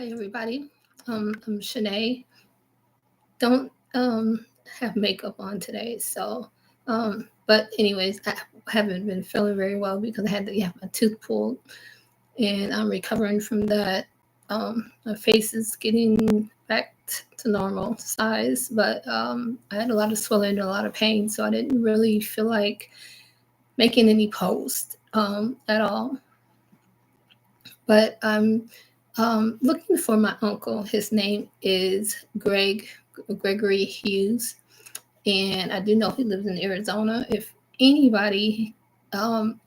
Hi, everybody. I'm Shanae. Don't have makeup on today, so but anyways, I haven't been feeling very well because I had to have my tooth pulled, and I'm recovering from that. My face is getting back to normal size, but I had a lot of swelling and a lot of pain, so I didn't really feel like making any post at all. But I'm looking for my uncle. His name is Gregory Hughes, and I do know he lives in Arizona. If anybody,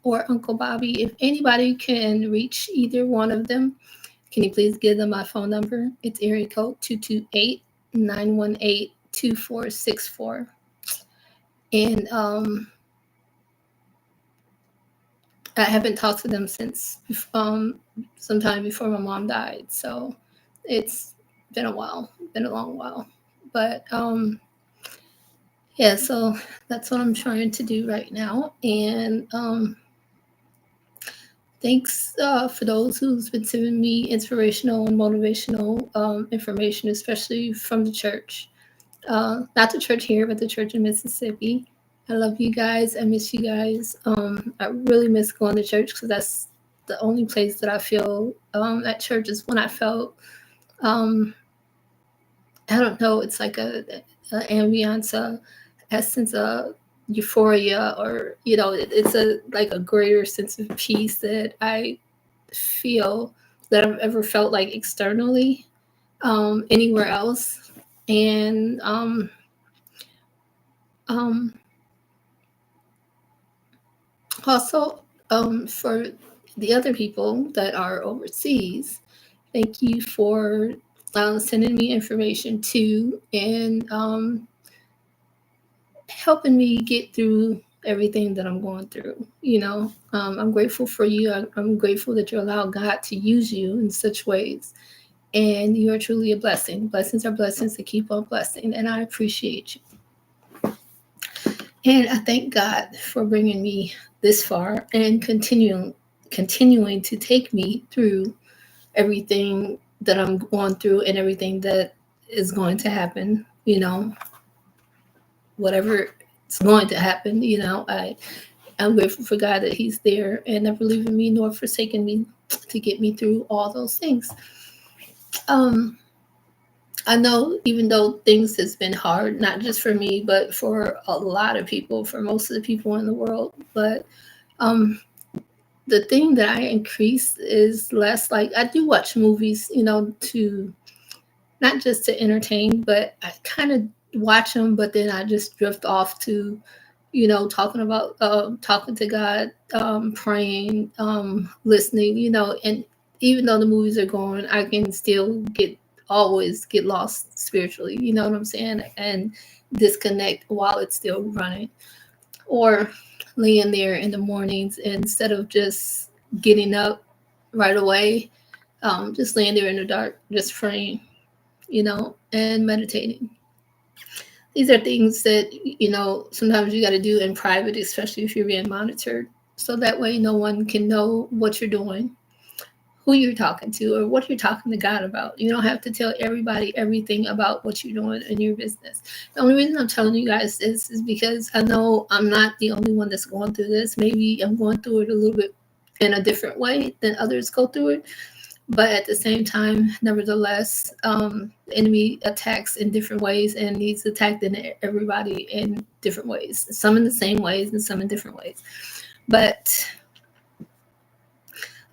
or Uncle Bobby, if anybody can reach either one of them, can you please give them my phone number? It's area code 228-918-2464. And I haven't talked to them since sometime before my mom died. So it's been a while, been a long while. But yeah, so that's what I'm trying to do right now. And thanks for those who's been sending me inspirational and motivational information, especially from the church. Not the church here, but the church in Mississippi. I love you guys. I miss you guys. I really miss going to church because that's the only place that I feel at church is when I felt, um, I don't know, it's like a ambiance, a essence of euphoria, or it's a like a greater sense of peace that I feel that I've ever felt like externally anywhere else. And um, also, for the other people that are overseas, thank you for sending me information too, and helping me get through everything that I'm going through. I'm grateful for you. I'm grateful that you allow God to use you in such ways. And you are truly a blessing. Blessings are blessings that keep on blessing. And I appreciate you. And I thank God for bringing me this far and continuing to take me through everything that I'm going through and everything that is going to happen, whatever is going to happen, I'm grateful for God that He's there and never leaving me nor forsaking me to get me through all those things. Um, I know even though things has been hard, not just for me, but for a lot of people, for most of the people in the world, but um, the thing that I increase is less like I do watch movies, to not just to entertain, but I kind of watch them, but then I just drift off to, talking about talking to God, praying, listening, and even though the movies are going, I can still always get lost spiritually, you know what I'm saying, and disconnect while it's still running, or laying there in the mornings instead of just getting up right away, just laying there in the dark, just praying, and meditating. These are things that, sometimes you got to do in private, especially if you're being monitored. So that way, no one can know what you're doing, who you're talking to, or what you're talking to God about. You don't have to tell everybody everything about what you're doing in your business. The only reason I'm telling you guys this is because I know I'm not the only one that's going through this. Maybe I'm going through it a little bit in a different way than others go through it. But at the same time, nevertheless, the enemy attacks in different ways, and he's attacked in everybody in different ways. Some in the same ways, and some in different ways. But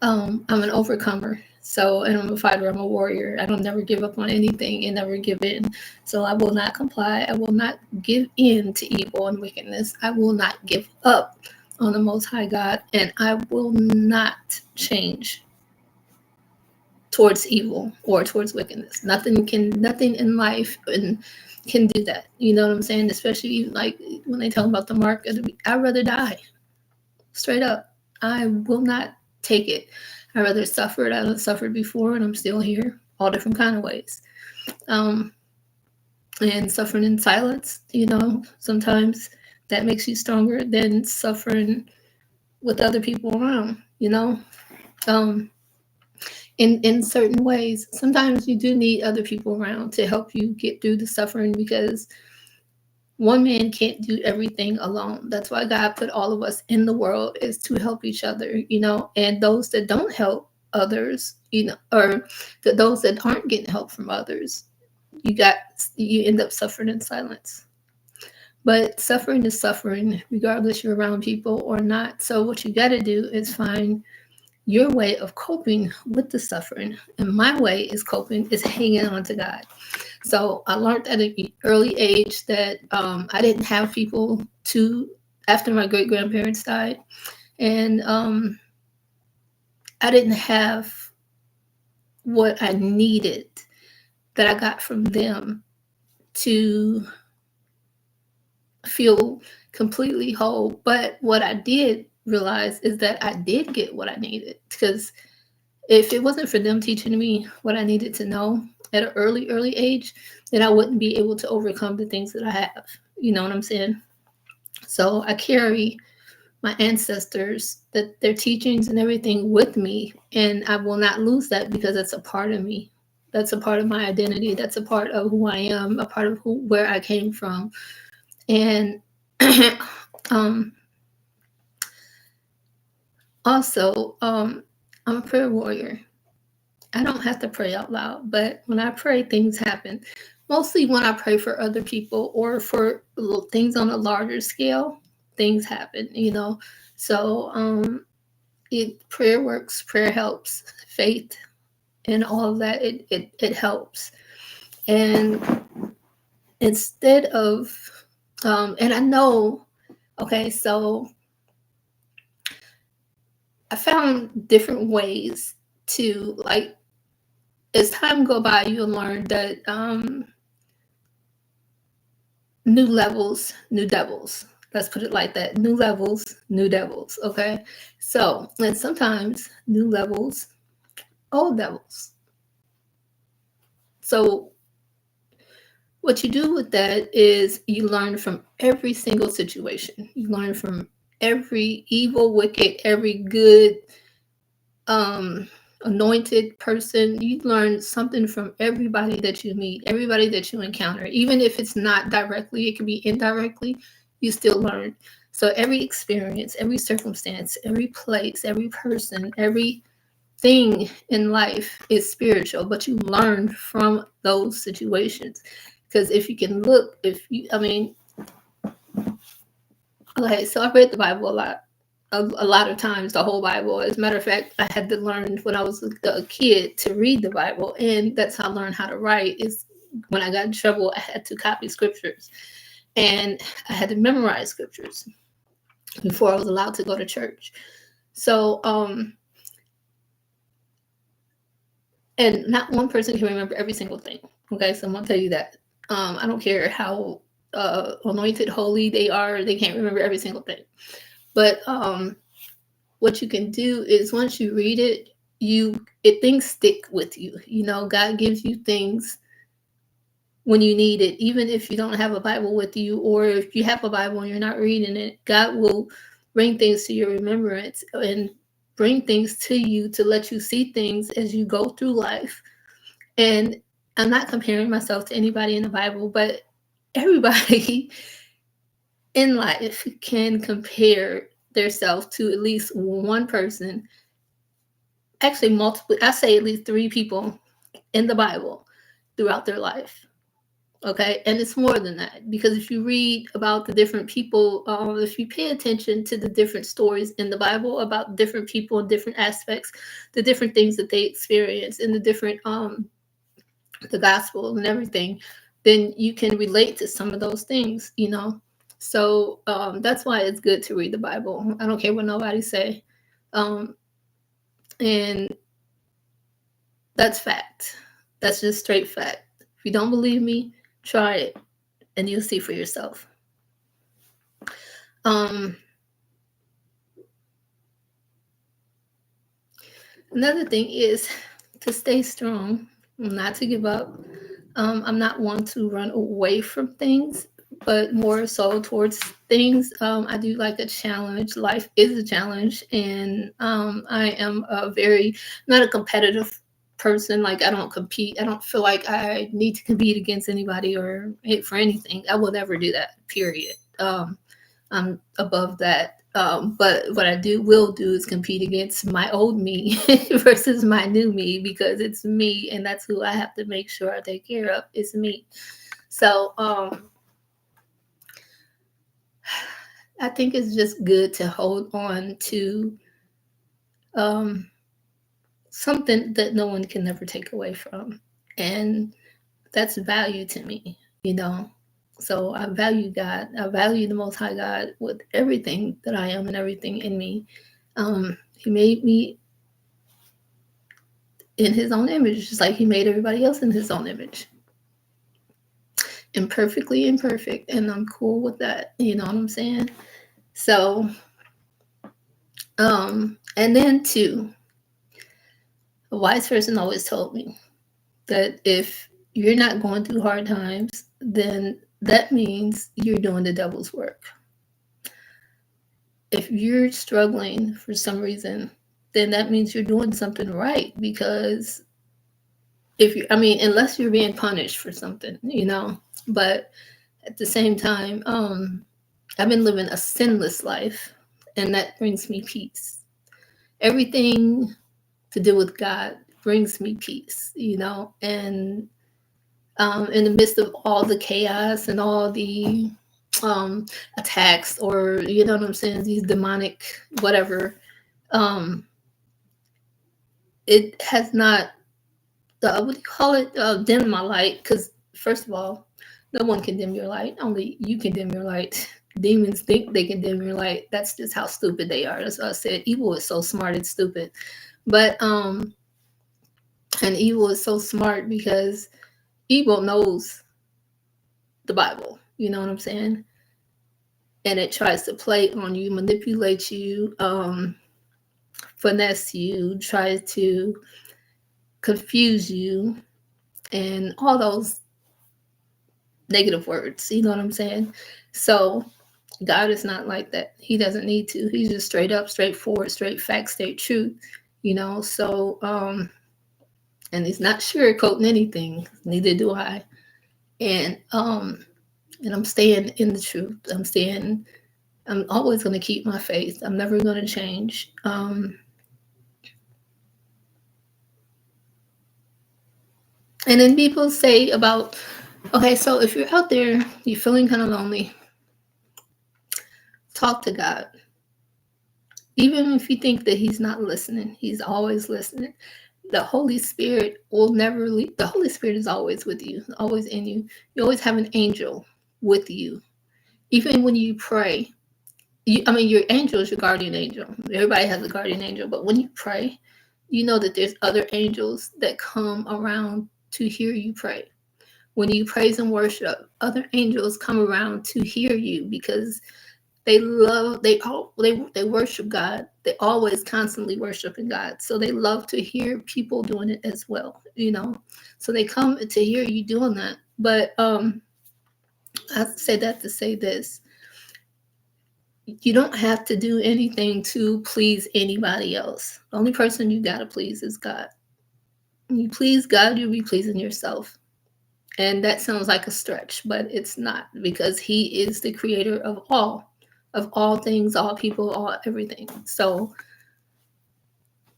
I'm an overcomer. So, and I'm a fighter. I'm a warrior. I don't never give up on anything and never give in. So I will not comply. I will not give in to evil and wickedness. I will not give up on the Most High God, and I will not change towards evil or towards wickedness. Nothing in life can do that. You know what I'm saying? Especially like when they talk about the mark of the, I'd rather die. Straight up. I will not take it. I'd rather suffer it. I've suffered before and I'm still here, all different kind of ways. Um, and suffering in silence, sometimes that makes you stronger than suffering with other people around. Um, in certain ways. Sometimes you do need other people around to help you get through the suffering, because one man can't do everything alone. That's why God put all of us in the world, is to help each other, and those that don't help others, or those that aren't getting help from others, you end up suffering in silence. But suffering is suffering, regardless you're around people or not. So what you got to do is find your way of coping with the suffering. And my way is coping is hanging on to God. So I learned at an early age that I didn't have people to, after my great grandparents died, and I didn't have what I needed that I got from them to feel completely whole. But what I did realize is that I did get what I needed, because if it wasn't for them teaching me what I needed to know at an early age, then I wouldn't be able to overcome the things that I have. You know what I'm saying? So I carry my ancestors, that their teachings and everything with me, and I will not lose that, because it's a part of me. That's a part of my identity. That's a part of who I am, a part of where I came from. And um, also, I'm a prayer warrior. I don't have to pray out loud, but when I pray, things happen. Mostly when I pray for other people or for things on a larger scale, things happen. So prayer works, prayer helps, faith, and all of that. It helps. And instead of, and I know, okay, so I found different ways to, like, as time go by, you'll learn that new levels, new devils. Let's put it like that. New levels, new devils. Okay. So, and sometimes new levels, old devils. So, what you do with that is you learn from every single situation. You learn from every evil, wicked, every good, um, anointed person. You learn something from everybody that you meet, everybody that you encounter, even if it's not directly, it can be indirectly, you still learn. So every experience, every circumstance, every place, every person, every thing in life is spiritual, but you learn from those situations. Because if you can look, I mean, okay, so I read the Bible a lot. A lot of times, the whole Bible. As a matter of fact, I had to learn when I was a kid to read the Bible, and that's how I learned how to write. Is when I got in trouble, I had to copy scriptures, and I had to memorize scriptures before I was allowed to go to church. So, and not one person can remember every single thing. Okay, so I'm gonna tell you that. I don't care how anointed, holy they are; they can't remember every single thing. But what you can do is once you read it, things stick with you. God gives you things when you need it, even if you don't have a Bible with you, or if you have a Bible and you're not reading it. God will bring things to your remembrance and bring things to you to let you see things as you go through life. And I'm not comparing myself to anybody in the Bible, but everybody in life can compare themselves to at least one person, actually multiple. I say at least three people in the Bible throughout their life. Okay, and it's more than that, because if you read about the different people, if you pay attention to the different stories in the Bible about different people and different aspects, the different things that they experience, and the different the gospel and everything, then you can relate to some of those things. So that's why it's good to read the Bible. I don't care what nobody say. And that's fact. That's just straight fact. If you don't believe me, try it and you'll see for yourself. Um, Another thing is to stay strong, not to give up. I'm not one to run away from things, but more so towards things. I do like a challenge. Life is a challenge, and I am not a competitive person. Like, I don't compete. I don't feel like I need to compete against anybody or for anything. I will never do that, period. I'm above that. But what I will do is compete against my old me versus my new me, because it's me, and that's who I have to make sure I take care of. It's me. So I think it's just good to hold on to um, something that no one can never take away from, and that's value to me. You know, so I value God. I value the Most High God with everything that I am and everything in me. He made me in his own image, just like he made everybody else in his own image. Imperfectly imperfect, and I'm cool with that. You know what I'm saying? So, and then too, a wise person always told me that if you're not going through hard times, then that means you're doing the devil's work. If you're struggling for some reason, then that means you're doing something right, because unless you're being punished for something, but at the same time, I've been living a sinless life, and that brings me peace. Everything to do with God brings me peace, and in the midst of all the chaos and all the attacks, or you know what I'm saying, these demonic whatever, um, it has not what do you call it, dim my light, because first of all, no one can dim your light, only you can dim your light. Demons think they can dim your light. That's just how stupid they are. That's what I said, evil is so smart it's stupid. But and evil is so smart because evil knows the Bible, you know what I'm saying, and it tries to play on you, manipulate you, finesse you, try to confuse you, and all those negative words, you know what I'm saying? So God is not like that. He doesn't need to. He's just straight up, straightforward, straight facts, straight truth, So and he's not sugarcoating anything, neither do I. And I'm staying in the truth. I'm always gonna keep my faith. I'm never gonna change. And then people say about, okay, so if you're out there, you're feeling kind of lonely, talk to God. Even if you think that he's not listening, he's always listening. The Holy Spirit will never leave. The Holy Spirit is always with you, always in you. You always have an angel with you. Even when you pray, your angel is your guardian angel. Everybody has a guardian angel, but when you pray, you know that there's other angels that come around to hear you pray. When you praise and worship, other angels come around to hear you, because they worship God. They always constantly worshiping God. So they love to hear people doing it as well. So they come to hear you doing that. But I say that to say this. You don't have to do anything to please anybody else. The only person you gotta please is God. When you please God, you'll be pleasing yourself. And that sounds like a stretch, but it's not, because he is the creator of all things, all people, all everything. So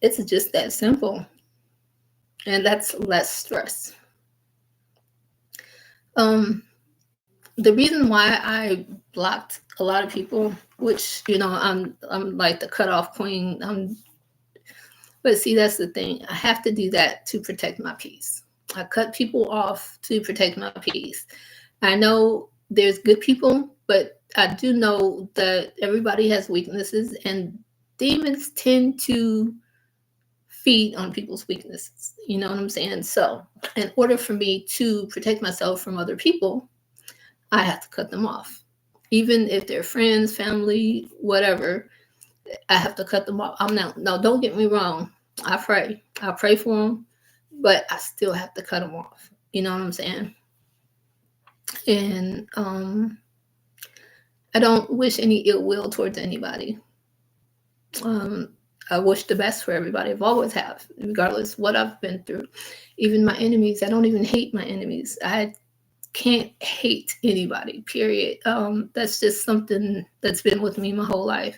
it's just that simple. And that's less stress. The reason why I blocked a lot of people, which, I'm like the cutoff queen. But see, that's the thing. I have to do that to protect my peace. I cut people off to protect my peace. I know there's good people, but I do know that everybody has weaknesses, and demons tend to feed on people's weaknesses. You know what I'm saying? So, in order for me to protect myself from other people, I have to cut them off. Even if they're friends, family, whatever, I have to cut them off. I'm not, no, don't get me wrong. I pray for them, but I still have to cut them off. You know what I'm saying? And I don't wish any ill will towards anybody. I wish the best for everybody. I've always have, regardless what I've been through. Even my enemies, I don't even hate my enemies. I can't hate anybody, period. That's just something that's been with me my whole life.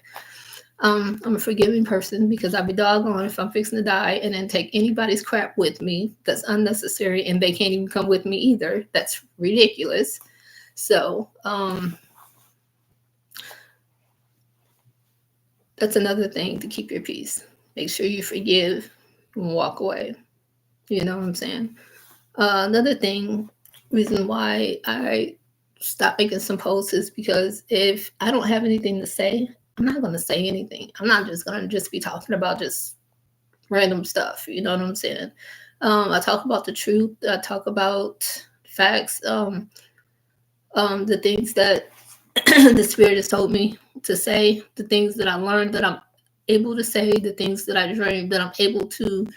I'm a forgiving person because I'd be doggone if I'm fixing to die and then take anybody's crap with me that's unnecessary and they can't even come with me either. That's ridiculous. So that's another thing to keep your peace. Make sure you forgive and walk away. You know what I'm saying? Another thing, reason why I stopped making some posts is because if I don't have anything to say, I'm not going to say anything. I'm not just going to just be talking about just random stuff. You know what I'm saying? I talk about the truth. I talk about facts. The things that the spirit has told me to say, the things that I learned that I'm able to say, the things that I dreamed that I'm able to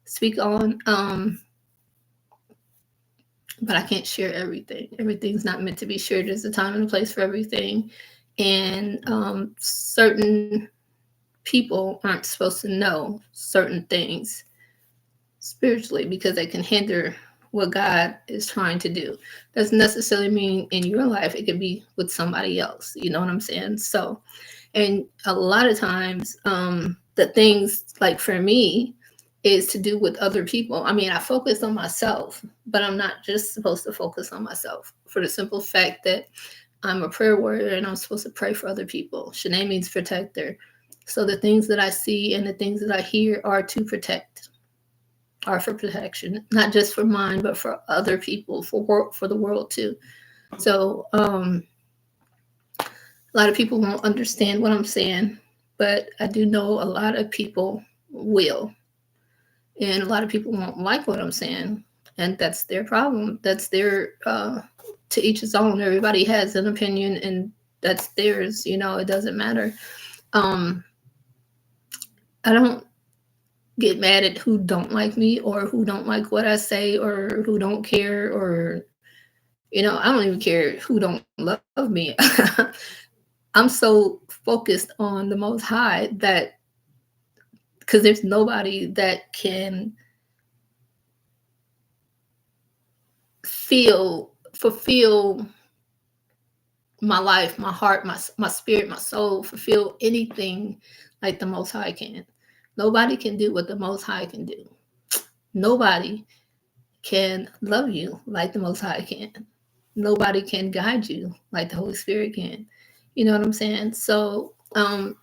speak on. But I can't share everything. Everything's not meant to be shared. There's a time and a place for everything. And certain people aren't supposed to know certain things spiritually because they can hinder what God is trying to do. Doesn't necessarily mean in your life, it could be with somebody else. You know what I'm saying? So, and a lot of times, the things like for me is to do with other people. I mean, I focus on myself, but I'm not just supposed to focus on myself for the simple fact that I'm a prayer warrior and I'm supposed to pray for other people. Shanae means protector. So the things that I see and the things that I hear are to protect, are for protection, not just for mine, but for other people, for the world too. So a lot of people won't understand what I'm saying, but I do know a lot of people will. And a lot of people won't like what I'm saying. And that's their problem. That's their, to each his own. Everybody has an opinion and that's theirs. You know, it doesn't matter. Um, I don't get mad at who don't like me or who don't like what I say or who don't care or, you know, I don't even care who don't love me. I'm so focused on the Most High that because there's nobody that can fulfill my life, my heart, my spirit, my soul, fulfill anything like the Most High can. Nobody can do what the Most High can do. Nobody can love you like the Most High can. Nobody can guide you like the Holy Spirit can. You know what I'm saying? So I'm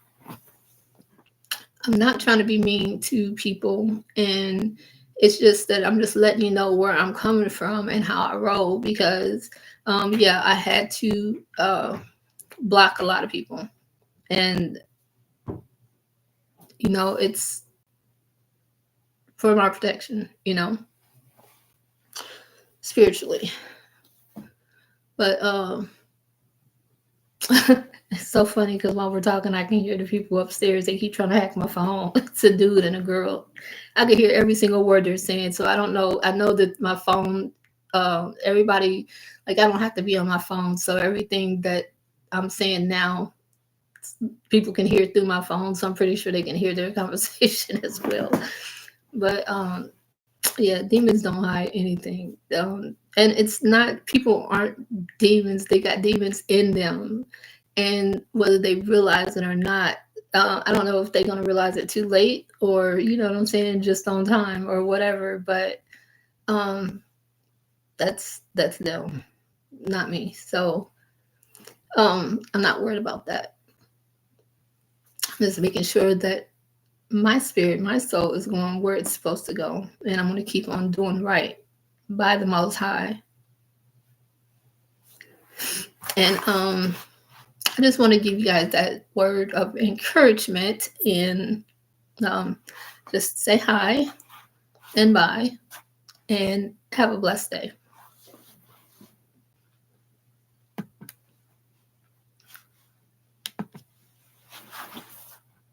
not trying to be mean to people, and it's just that I'm just letting you know where I'm coming from and how I roll because, yeah, I had to block a lot of people, and you know, it's for my protection, you know, spiritually. But it's so funny because while we're talking, I can hear the people upstairs. They keep trying to hack my phone. It's a dude and a girl. I can hear every single word they're saying. So I don't know. I know that my phone, everybody, like I don't have to be on my phone. So everything that I'm saying now, people can hear through my phone. So I'm pretty sure they can hear their conversation as well. But yeah, demons don't hide anything. And it's not, people aren't demons. They got demons in them. And whether they realize it or not, I don't know if they're going to realize it too late or, you know what I'm saying, just on time or whatever. But um, that's them, not me. So I'm not worried about that. I'm just making sure that my spirit, my soul is going where it's supposed to go. And I'm going to keep on doing right by the Most High. And I just want to give you guys that word of encouragement and um, just say hi and bye and have a blessed day.